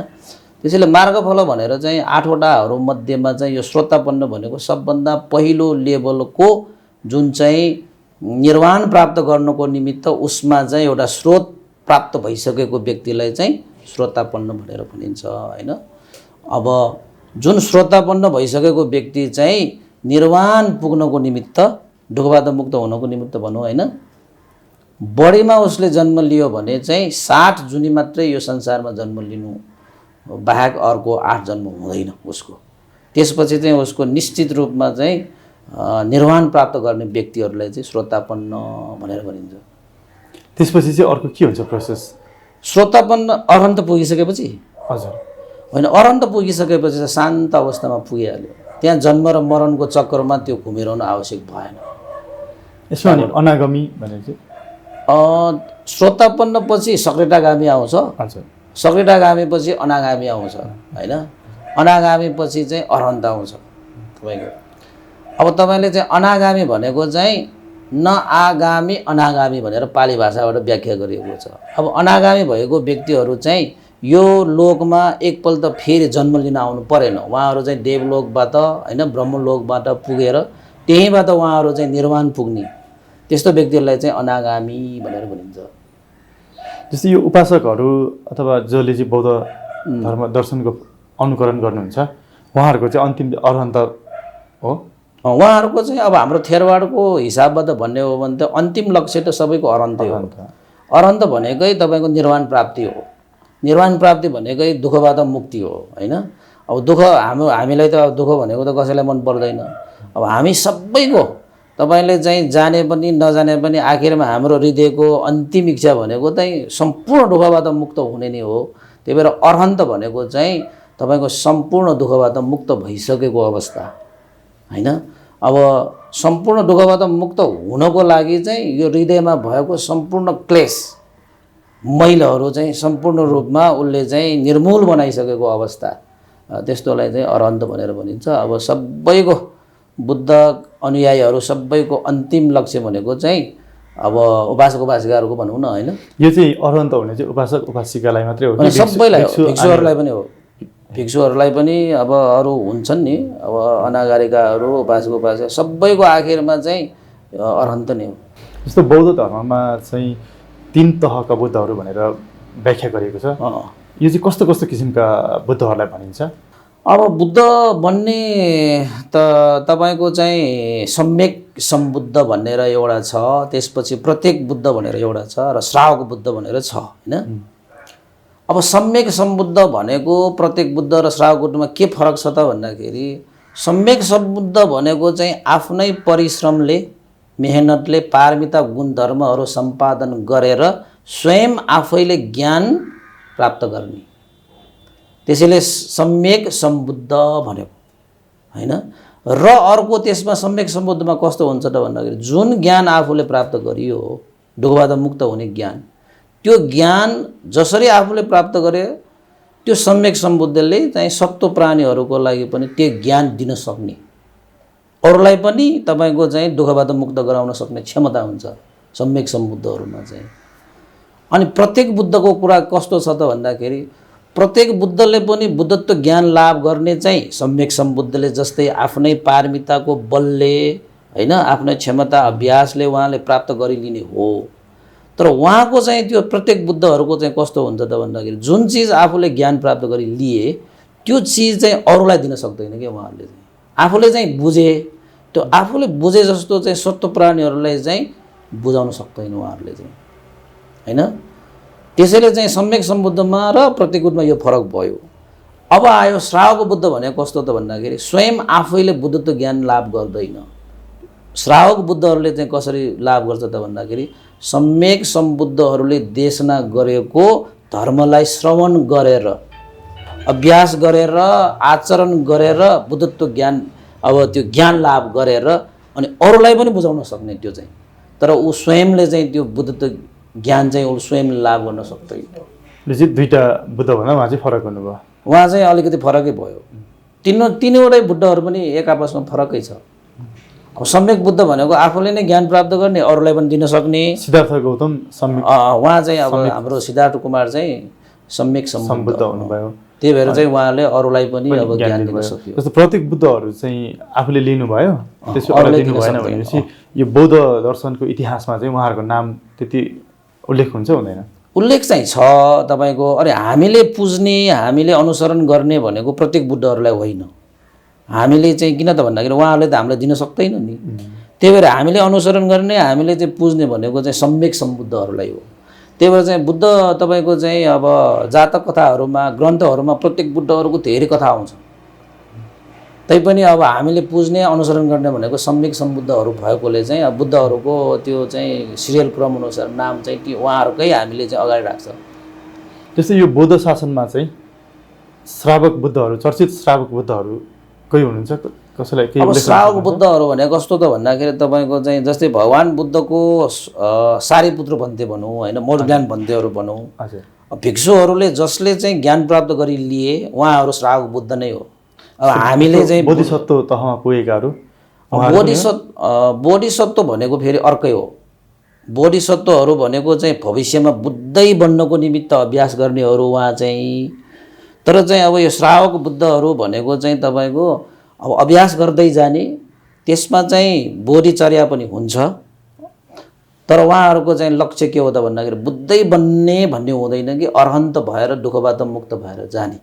Speaker 2: त्यसैले मार्गफल भनेर चाहिँ 8वटाहरू मध्येमा चाहिँ यो श्रोतापन्न भनेको सबभन्दा पहिलो लेभलको जुन चाहिँ निर्वाण प्राप्त गर्नको निमित्त उसमा चाहिँ एउटा स्रोत प्राप्त भइसकेको व्यक्तिलाई चाहिँ श्रोतापन्न भनेर भनिन्छ हैन। अब जुन श्रोतापन्न भइसकेको व्यक्ति चाहिँ निर्वाण पुग्नको निमित्त दुःखबाट मुक्त हुनको निमित्त भनौँ हैन, बढीमा उसले जन्म लियो भने चाहिँ 60 जुनी मात्रै यो संसारमा जन्म लिनु बाहेक अर्को 8 जन्म हुँदैन उसको। त्यसपछि चाहिँ उसको निश्चित रूपमा चाहिँ निर्वाण प्राप्त गर्ने व्यक्तिहरूलाई चाहिँ श्रोतापन्न भनेर भनिन्छ।
Speaker 1: त्यसपछि चाहिँ अर्को के हुन्छ प्रोसेस?
Speaker 2: श्रोतापन्न अरहन्त पुगिसकेपछि
Speaker 1: हजुर
Speaker 2: होइन, अरहन्त पुगिसकेपछि चाहिँ शान्त अवस्थामा पुगिहाल्यो। त्यहाँ जन्म र मरणको चक्करमा त्यो घुमिरहनु आवश्यक भएन।
Speaker 1: यसमा अनि अनागमी भनेर चाहिँ
Speaker 2: श्रोतापन्न पछि सक्रेटागामी आउँछ।
Speaker 1: हजुर
Speaker 2: सक्रेटागामी पछि अनागामी आउँछ हैन। अनागामी पछि चाहिँ अरहन्त आउँछ तपाईँको। अब तपाईँले चाहिँ अनागामी भनेको चाहिँ न आगामी अनागामी भनेर पाली भाषाबाट व्याख्या गरिएको छ। अब अनागामी भएको व्यक्तिहरू चाहिँ यो लोकमा एकपल्ट फेरि जन्म लिन आउनु परेन। उहाँहरू चाहिँ देवलोकबाट हैन ब्रह्मलोकबाट पुगेर त्यहीँबाट उहाँहरू चाहिँ निर्वाण पुग्ने त्यस्तो व्यक्तिहरूलाई चाहिँ अनागामी भनेर भनिन्छ।
Speaker 1: जस्तै यो उपासकहरू अथवा जसले चाहिँ बौद्ध धर्म दर्शनको अनुकरण गर्नुहुन्छ उहाँहरूको चाहिँ अन्तिम अरहन्त हो।
Speaker 2: उहाँहरूको चाहिँ अब हाम्रो थेरवाडको हिसाबबाट भन्ने हो भने त अन्तिम लक्ष्य त सबैको अरहन्तै हो। अरहन्त भनेकै तपाईँको निर्वाण प्राप्ति हो। निर्वाण प्राप्ति भनेकै दुःखबाट मुक्ति हो हैन। अब दुःख हामीलाई त दुःख भनेको त कसैलाई मन पर्दैन। अब हामी सबैको तपाईँले चाहिँ जाने पनि नजाने पनि आखिरमा हाम्रो हृदयको अन्तिम इच्छा भनेको चाहिँ सम्पूर्ण दुःखबाट मुक्त हुने नै हो। त्यही भएर अरहन्त भनेको चाहिँ तपाईँको सम्पूर्ण दुःखबाट मुक्त भइसकेको अवस्था हैन। अब सम्पूर्ण दुःखबाट मुक्त हुनको लागि चाहिँ यो हृदयमा भएको सम्पूर्ण क्लेश मैलहरू चाहिँ सम्पूर्ण रूपमा उसले चाहिँ निर्मूल बनाइसकेको अवस्था, त्यस्तोलाई चाहिँ अरहन्त भनेर भनिन्छ। अब सबैको बुद्ध अनुयायीहरू सबैको अन्तिम लक्ष्य भनेको चाहिँ अब उपासक उपासिकाहरूको भनौँ न हैन।
Speaker 1: यो चाहिँ अरहन्त हुने चाहिँ उपासक उपासिकालाई मात्रै हो कि
Speaker 2: सबैलाई हो? भिक्षुहरूलाई पनि हो। भिक्षुहरूलाई पनि अब अरू हुन्छन् नि, अब अनागारिकाहरू उपासक उपासिका सबैको आखिरमा चाहिँ अरहन्त नै हो।
Speaker 1: जस्तो बौद्ध धर्ममा चाहिँ 3 तहका बुद्धहरू भनेर व्याख्या गरिएको छ। यो चाहिँ कस्तो कस्तो किसिमका बुद्धहरूलाई भनिन्छ?
Speaker 2: अब बुद्ध भन्ने त तपाईँको चाहिँ सम्यक सम्बुद्ध भनेर एउटा छ, त्यसपछि प्रत्येक बुद्ध भनेर एउटा छ र श्रावक बुद्ध भनेर छ हैन। अब सम्यक सम्बुद्ध भनेको प्रत्येक बुद्ध र श्रावक बुद्धमा के फरक छ त भन्दाखेरि सम्यक सम्बुद्ध भनेको चाहिँ आफ्नै परिश्रमले मेहनतले पारमिता गुणधर्महरू सम्पादन गरेर स्वयं आफैले ज्ञान प्राप्त गर्ने, त्यसैले सम्यक सम्बुद्ध भन्यो हैन। र अर्को त्यसमा सम्यक सम्बुद्धमा कस्तो हुन्छ त भन्दाखेरि जुन ज्ञान आफूले प्राप्त गरियो दुःखबाट मुक्त हुने ज्ञान, त्यो ज्ञान जसरी आफूले प्राप्त गरे त्यो सम्यक सम्बुद्धले चाहिँ सत्व प्राणीहरूको लागि पनि त्यो ज्ञान दिन सक्ने, अरूलाई पनि तपाईँको चाहिँ दुःखबाट मुक्त गराउन सक्ने क्षमता हुन्छ सम्यक सम्बुद्धहरूमा चाहिँ। अनि प्रत्येक बुद्धको कुरा कस्तो छ त भन्दाखेरि प्रत्येक बुद्धले पनि बुद्धत्व ज्ञान लाभ गर्ने चाहिँ सम्यक सम्बुद्धले जस्तै आफ्नै पारमिताको बलले हैन आफ्नै क्षमता अभ्यासले उहाँले प्राप्त गरिलिने हो। तर उहाँको चाहिँ त्यो प्रत्येक बुद्धहरूको चाहिँ कस्तो हुन्छ त भन्दाखेरि जुन चिज आफूले ज्ञान प्राप्त गरी लिए त्यो चिज चाहिँ अरूलाई दिन सक्दैन कि उहाँहरूले चाहिँ आफूले चाहिँ बुझे त्यो आफूले बुझे जस्तो चाहिँ सत्व प्राणीहरूलाई चाहिँ बुझाउन सक्दैन उहाँहरूले चाहिँ हैन। त्यसैले चाहिँ सम्यक सम्बुद्धमा र प्रतिकुलमा यो फरक भयो। अब आयो श्रावक बुद्ध भनेको कस्तो त भन्दाखेरि स्वयं आफैले बुद्धत्व ज्ञान लाभ गर्दैन। श्रावक बुद्धहरूले चाहिँ कसरी लाभ गर्छ त भन्दाखेरि सम्यक सम्बुद्धहरूले देशना गरेको धर्मलाई श्रवण गरेर अभ्यास गरेर आचरण गरेर बुद्धत्व ज्ञान अब त्यो ज्ञान लाभ गरेर अनि अरूलाई पनि बुझाउन सक्ने त्यो चाहिँ। तर ऊ स्वयंले चाहिँ त्यो बुद्धत्व ज्ञान चाहिँ ऊ स्वयंले लाभ गर्न सक्दैन।
Speaker 1: चाहिँ दुईटा बुद्ध भन्दा उहाँ चाहिँ फरक हुनुभयो।
Speaker 2: उहाँ चाहिँ अलिकति फरकै भयो। तीनवटै बुद्धहरू पनि एक आपसमा फरकै छ। अब सम्यक बुद्ध भनेको आफूले नै ज्ञान प्राप्त गर्ने अरूलाई पनि दिन सक्ने।
Speaker 1: सिद्धार्थ गौतम सम्यक
Speaker 2: उहाँ चाहिँ अब हाम्रो सिद्धार्थ कुमार चाहिँ सम्यक सम्बुद्ध
Speaker 1: हुनुभयो।
Speaker 2: त्यही भएर चाहिँ उहाँले अरूलाई पनि अब ज्ञान दिन सक्यो।
Speaker 1: जस्तो प्रत्येक बुद्धहरू चाहिँ आफूले लिनुभयो त्यसो अरूलाई दिनु भएन भनेपछि यो बौद्ध दर्शनको इतिहासमा चाहिँ उहाँहरूको नाम त्यति उल्लेख हुन्छ हुँदैन?
Speaker 2: उल्लेख चाहिँ छ तपाईँको। अरे हामीले पुज्ने हामीले अनुसरण गर्ने भनेको प्रत्येक बुद्धहरूलाई होइन। हामीले चाहिँ किन त भन्दाखेरि उहाँहरूले त हामीलाई दिन सक्दैन नि। त्यही भएर हामीले अनुसरण गर्ने हामीले चाहिँ पुज्ने भनेको चाहिँ सम्यक सम्बुद्धहरूलाई हो। त्यही भएर चाहिँ बुद्ध तपाईँको चाहिँ अब जातक कथाहरूमा ग्रन्थहरूमा प्रत्येक बुद्धहरूको धेरै कथा आउँछ। तैपनि अब हामीले पुज्ने अनुसरण गर्ने भनेको सम्यक सम्बुद्धहरू भएकोले चाहिँ अब बुद्धहरूको त्यो चाहिँ सिरियल क्रम अनुसार नाम चाहिँ त्यो उहाँहरूकै हामीले चाहिँ अगाडि राख्छ।
Speaker 1: जस्तै यो बौद्ध शासनमा चाहिँ श्रावक बुद्धहरू चर्चित श्रावक बुद्धहरू कोही हुनुहुन्छ कसैलाई केही?
Speaker 2: अब श्रावक बुद्धहरू भनेको कस्तो त भन्दाखेरि तपाईँको चाहिँ जस्तै भगवान् बुद्धको सारीपुत्र भन्थे भनौँ होइन, मोर्ज्ञान भन्थेहरू भनौँ। भिक्षुहरूले जसले चाहिँ ज्ञान प्राप्त गरी लिए उहाँहरू श्रावक बुद्ध नै हो। अब हामीले चाहिँ
Speaker 1: बोधिसत्व तहमा पुगेकाहरू
Speaker 2: बोधिसत्व भनेको फेरि अर्कै हो। बोधिसत्वहरू भनेको चाहिँ भविष्यमा बुद्धै बन्नको निमित्त अभ्यास गर्नेहरू उहाँ चाहिँ। तर चाहिँ अब यो श्रावक बुद्धहरू भनेको चाहिँ तपाईँको अब अभ्यास गर्दै जाने त्यसमा चाहिँ बोधिचर्या पनि हुन्छ। तर उहाँहरूको चाहिँ लक्ष्य के हो त भन्दाखेरि बुद्धै बन्ने भन्ने हुँदैन कि अरहन्त भएर दुःखबाट मुक्त भएर जाने।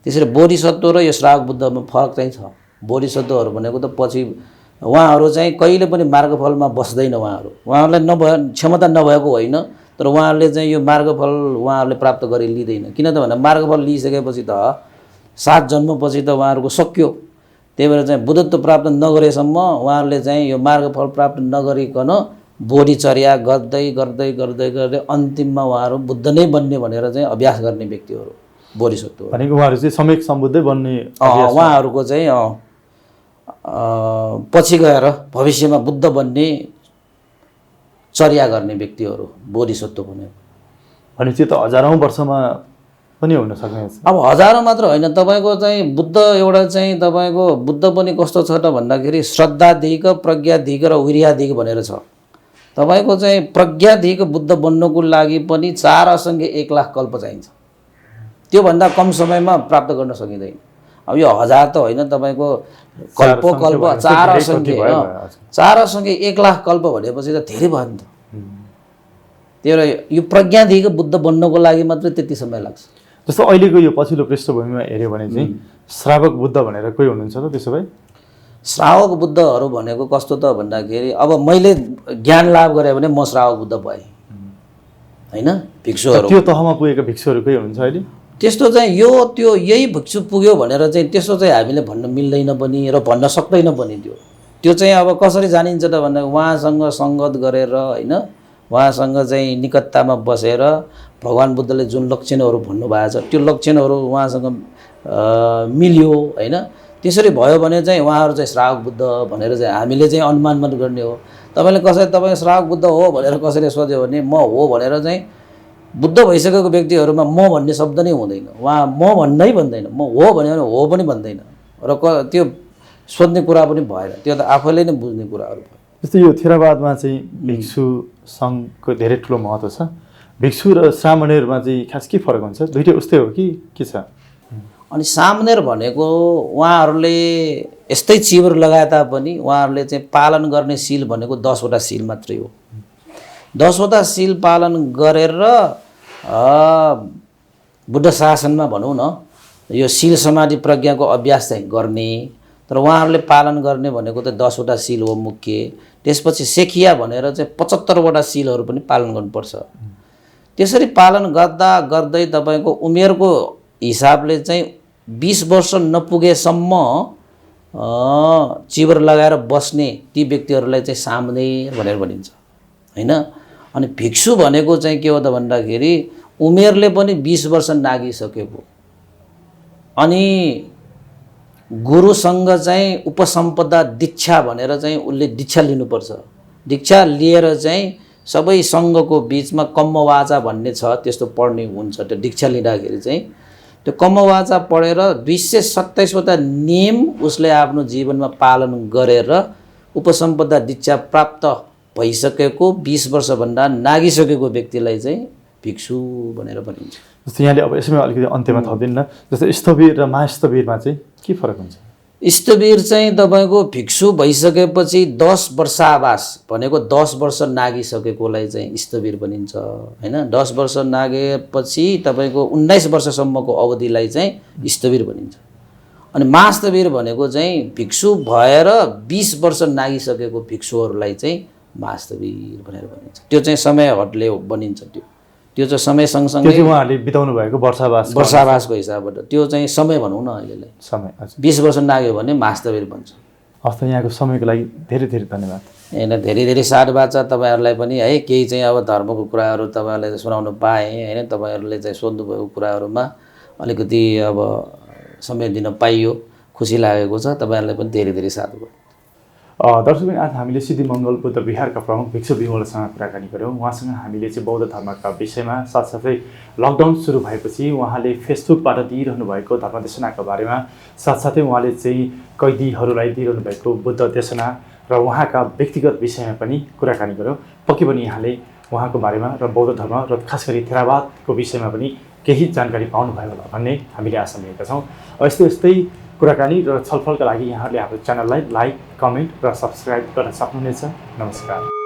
Speaker 2: त्यसरी बोधिसत्व र यो श्रावक बुद्धमा फरक चाहिँ छ। बोधिसत्वहरू भनेको त पछि उहाँहरू चाहिँ कहिले पनि मार्गफलमा बस्दैन। उहाँहरूलाई क्षमता नभएको होइन, तर उहाँहरूले चाहिँ यो मार्गफल उहाँहरूले प्राप्त गरी लिँदैन। किन त भन्दा मार्गफल लिइसकेपछि त 7 जन्मपछि त उहाँहरूको सक्यो। त्यही भएर चाहिँ बुद्धत्व प्राप्त नगरेसम्म उहाँहरूले चाहिँ यो मार्गफल प्राप्त नगरिकन बोधिचर्या गर्दै गर्दै गर्दै गर्दै अन्तिममा उहाँहरू बुद्ध नै बन्ने भनेर चाहिँ अभ्यास गर्ने व्यक्तिहरू बोधिसत्व
Speaker 1: भनेको। उहाँहरू चाहिँ सम्यक सम्बुद्धै बन्ने
Speaker 2: उहाँहरूको चाहिँ पछि गएर भविष्यमा बुद्ध बन्ने चर्या गर्ने व्यक्तिहरू बोधिसत्व भनेको।
Speaker 1: भनेपछि त हजारौँ वर्षमा पनि हुन सक्ने।
Speaker 2: अब हजारौँ मात्र होइन, तपाईँको चाहिँ बुद्ध एउटा चाहिँ तपाईँको बुद्ध पनि कस्तो छ त भन्दाखेरि श्रद्धाधिक प्रज्ञाधिक र वीर्याधिक भनेर छ। तपाईँको चाहिँ प्रज्ञाधिक बुद्ध बन्नको लागि पनि 4 असङ्ख्य 1 लाख कल्प चाहिन्छ। त्योभन्दा कम समयमा प्राप्त गर्न सकिँदैन। अब यो 1000 त होइन, तपाईँको कल्प 4 असङ्ख्य 1 लाख कल्प भनेपछि त धेरै भयो नि त। त्यही भएर यो प्रज्ञाधिक बुद्ध बन्नको लागि मात्रै त्यति समय लाग्छ।
Speaker 1: जस्तो अहिलेको यो पछिल्लो पृष्ठभूमिमा हेऱ्यो भने चाहिँ श्रावक बुद्ध भनेर कोही हुनुहुन्छ त त्यसो भए?
Speaker 2: श्रावक बुद्धहरू भनेको कस्तो त भन्दाखेरि अब मैले ज्ञान लाभ गरेँ भने म श्रावक बुद्ध भएँ होइन। भिक्षुहरू
Speaker 1: त्यो तहमा पुगेका भिक्षुहरू कोही हुनुहुन्छ अहिले?
Speaker 2: त्यस्तो चाहिँ यो त्यो यही भिक्षु पुग्यो भनेर चाहिँ त्यस्तो चाहिँ हामीले भन्न मिल्दैन पनि र भन्न सक्दैन पनि। त्यो चाहिँ अब कसरी जानिन्छ त भन्दा उहाँसँग सङ्गत गरेर होइन, उहाँसँग चाहिँ निकटतामा बसेर भगवान् बुद्धले जुन लक्षणहरू भन्नुभएको छ त्यो लक्षणहरू उहाँसँग मिल्यो होइन। त्यसरी भयो भने चाहिँ उहाँहरू चाहिँ श्रावक बुद्ध भनेर चाहिँ हामीले चाहिँ अनुमान गर्ने हो। तपाईँले तपाईँ श्रावक बुद्ध हो भनेर कसैले सोध्यो भने म हो भनेर चाहिँ बुद्ध भइसकेको व्यक्तिहरूमा म भन्ने शब्द नै हुँदैन। उहाँ म भन्नै भन्दैन, म हो भन्यो भने हो पनि भन्दैन र त्यो सोध्ने कुरा पनि भएन। त्यो त आफैले नै बुझ्ने कुराहरू भयो।
Speaker 1: जस्तै यो थेरावादमा चाहिँ भिक्षु सङ्घको धेरै ठुलो महत्त्व छ। भिक्षु र सामणेरमा चाहिँ खास के फरक हुन्छ? दुइटै उस्तै हो कि के छ?
Speaker 2: अनि सामनेर भनेको उहाँहरूले यस्तै चिवर लगाए तापनि उहाँहरूले चाहिँ पालन गर्ने सिल भनेको 10 वटा सिल मात्रै हो। 10 वटा सिल पालन गरेर बुद्ध शासनमा भनौँ न यो सिल समाधि प्रज्ञाको अभ्यास चाहिँ गर्ने। तर उहाँहरूले पालन गर्ने भनेको त 10वटा सिल हो मुख्य। त्यसपछि सेखिया भनेर चाहिँ 75वटा सिलहरू पनि पालन गर्नुपर्छ। त्यसरी पालन गर्दा गर्दै तपाईँको उमेरको हिसाबले चाहिँ 20 वर्ष नपुगेसम्म चिबर लगाएर बस्ने ती व्यक्तिहरूलाई चाहिँ सामनेर भनेर भनिन्छ हैन। अनि भिक्षु भनेको चाहिँ के हो त भन्दाखेरि उमेरले पनि 20 वर्ष नागिसकेको, अनि गुरुसँग चाहिँ उपसम्पदा दीक्षा भनेर चाहिँ उसले दीक्षा लिनुपर्छ। दीक्षा लिएर चाहिँ सबै सङ्घको बिचमा कम्मवाचा भन्ने छ, त्यस्तो पढ्ने हुन्छ। त्यो दीक्षा लिँदाखेरि चाहिँ त्यो कम्मवाचा पढेर 227वटा नियम उसले आफ्नो जीवनमा पालन गरेर उपसम्पदा दीक्षा प्राप्त भइसकेको 20 वर्षभन्दा नागिसकेको व्यक्तिलाई चाहिँ भिक्षु भनेर भनिन्छ।
Speaker 1: जस्तो यहाँले अब यसैमा अलिकति अन्त्यमा थपिदिनु न, जस्तो स्थवीर र महास्थवीरमा चाहिँ के फरक हुन्छ?
Speaker 2: स्थवीर चाहिँ तपाईँको भिक्षु भइसकेपछि 10 वर्षावास भनेको 10 वर्ष नागिसकेकोलाई चाहिँ स्थवीर भनिन्छ हैन। 10 वर्ष नागेपछि तपाईँको 19 वर्षसम्मको अवधिलाई चाहिँ स्थवीर भनिन्छ। अनि महास्थवीर भनेको चाहिँ भिक्षु भएर 20 वर्ष नागिसकेको भिक्षुहरूलाई चाहिँ महास्थवीर भनेर भनिन्छ। त्यो चाहिँ समय हटले बनिन्छ। त्यो चाहिँ समय सँगसँगै
Speaker 1: उहाँहरूले बिताउनु भएको
Speaker 2: वर्षावासको हिसाबबाट त्यो चाहिँ समय भनौँ न अहिलेलाई
Speaker 1: समय
Speaker 2: 20 वर्ष नाग्यो भने महास्थवीर भन्छ।
Speaker 1: हस् त, यहाँको समयको लागि धेरै धेरै धन्यवाद।
Speaker 2: होइन, धेरै धेरै साधुवाद छ तपाईँहरूलाई पनि है। केही चाहिँ अब धर्मको कुराहरू तपाईँहरूलाई सुनाउनु पाएँ होइन। तपाईँहरूले चाहिँ सोध्नुभएको कुराहरूमा अलिकति अब समय दिन पाइयो, खुसी लागेको छ। तपाईँहरूलाई पनि धेरै धेरै साधुवाद।
Speaker 1: दर्शक आज हामीले सिद्धिमङ्गल बुद्ध विहारका प्रमुख भिक्षु विमलसँग कुराकानी गऱ्यौँ। उहाँसँग हामीले चाहिँ बौद्ध धर्मका विषयमा, साथसाथै लकडाउन सुरु भएपछि उहाँले फेसबुकबाट दिइरहनु भएको धर्मदेशनाका बारेमा, साथसाथै उहाँले चाहिँ कैदीहरूलाई दिइरहनु भएको बुद्ध देशना र उहाँका व्यक्तिगत विषयमा पनि कुराकानी गऱ्यौँ। पक्कै पनि यहाँले उहाँको बारेमा र बौद्ध धर्म र खास गरी थेरावादको विषयमा पनि केही जानकारी पाउनुभयो होला भन्ने हामीले आशा लिएका छौँ। यस्तै यस्तै कुराकानी र छलफलका लागि यहाँहरूले हाम्रो च्यानललाई लाइक, कमेन्ट र सब्सक्राइब गर्न सक्नुहुनेछ। नमस्कार।